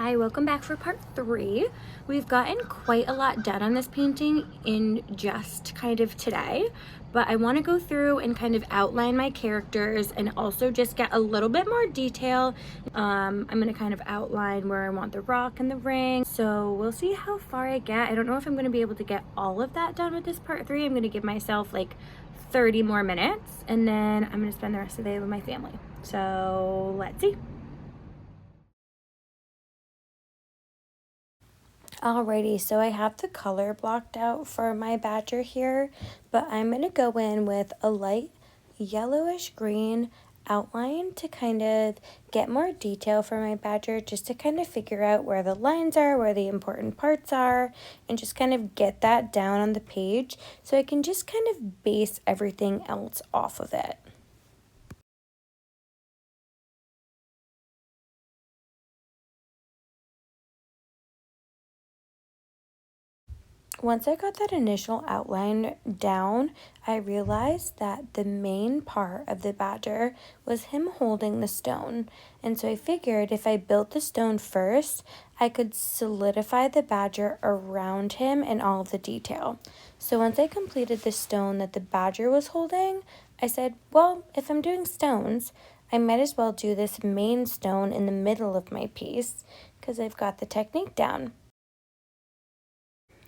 Hi, welcome back for part 3. We've gotten quite a lot done on this painting in just kind of today, but I want to go through and kind of outline my characters and also just get a little bit more detail. I'm going to kind of outline where I want the rock and the ring, so we'll see how far I get. I don't know if I'm going to be able to get all of that done with this part 3. I'm going to give myself like 30 more minutes, and then I'm going to spend the rest of the day with my family. So let's see. Alrighty, so I have the color blocked out for my badger here, but I'm going to go in with a light yellowish green outline to kind of get more detail for my badger, just to kind of figure out where the lines are, where the important parts are, and just kind of get that down on the page so I can just kind of base everything else off of it. Once I got that initial outline down, I realized that the main part of the badger was him holding the stone. And so I figured if I built the stone first, I could solidify the badger around him and all of the detail. So once I completed the stone that the badger was holding, I said, well, if I'm doing stones, I might as well do this main stone in the middle of my piece because I've got the technique down.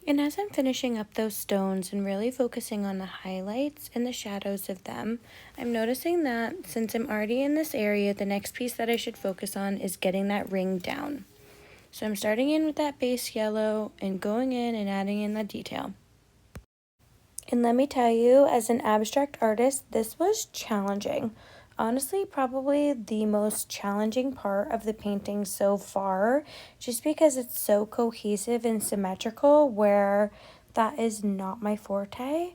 And as I'm finishing up those stones and really focusing on the highlights and the shadows of them, I'm noticing that since I'm already in this area, the next piece that I should focus on is getting that ring down. So I'm starting in with that base yellow and going in and adding in the detail. And let me tell you, as an abstract artist, this was challenging. Honestly, probably the most challenging part of the painting so far, just because it's so cohesive and symmetrical, where that is not my forte.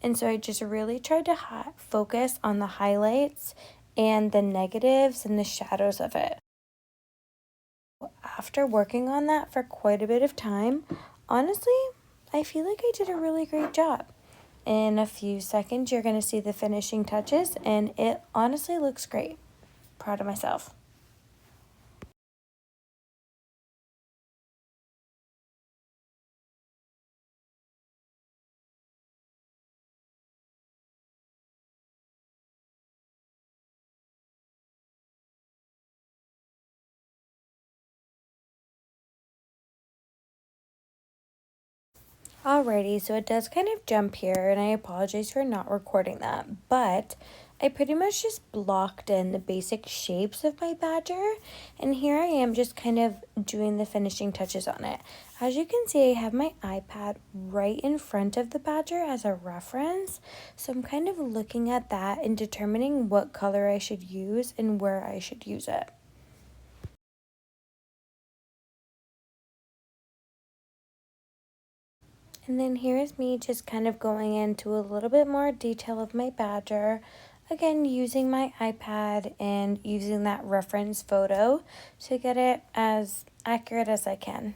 And so I just really tried to focus on the highlights and the negatives and the shadows of it. After working on that for quite a bit of time, honestly, I feel like I did a really great job. In a few seconds, you're going to see the finishing touches, and it honestly looks great. Proud of myself. Alrighty, so it does kind of jump here, and I apologize for not recording that, but I pretty much just blocked in the basic shapes of my badger, and here I am just kind of doing the finishing touches on it. As you can see, I have my iPad right in front of the badger as a reference, so I'm kind of looking at that and determining what color I should use and where I should use it. And then here is me just kind of going into a little bit more detail of my badger. Again, using my iPad and using that reference photo to get it as accurate as I can.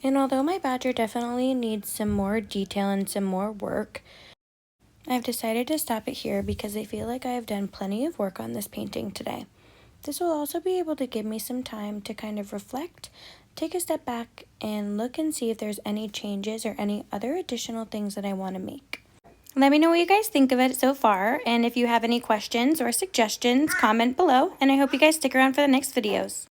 And although my badger definitely needs some more detail and some more work, I've decided to stop it here because I feel like I have done plenty of work on this painting today. This will also be able to give me some time to kind of reflect, take a step back, and look and see if there's any changes or any other additional things that I want to make. Let me know what you guys think of it so far, and if you have any questions or suggestions, comment below, and I hope you guys stick around for the next videos.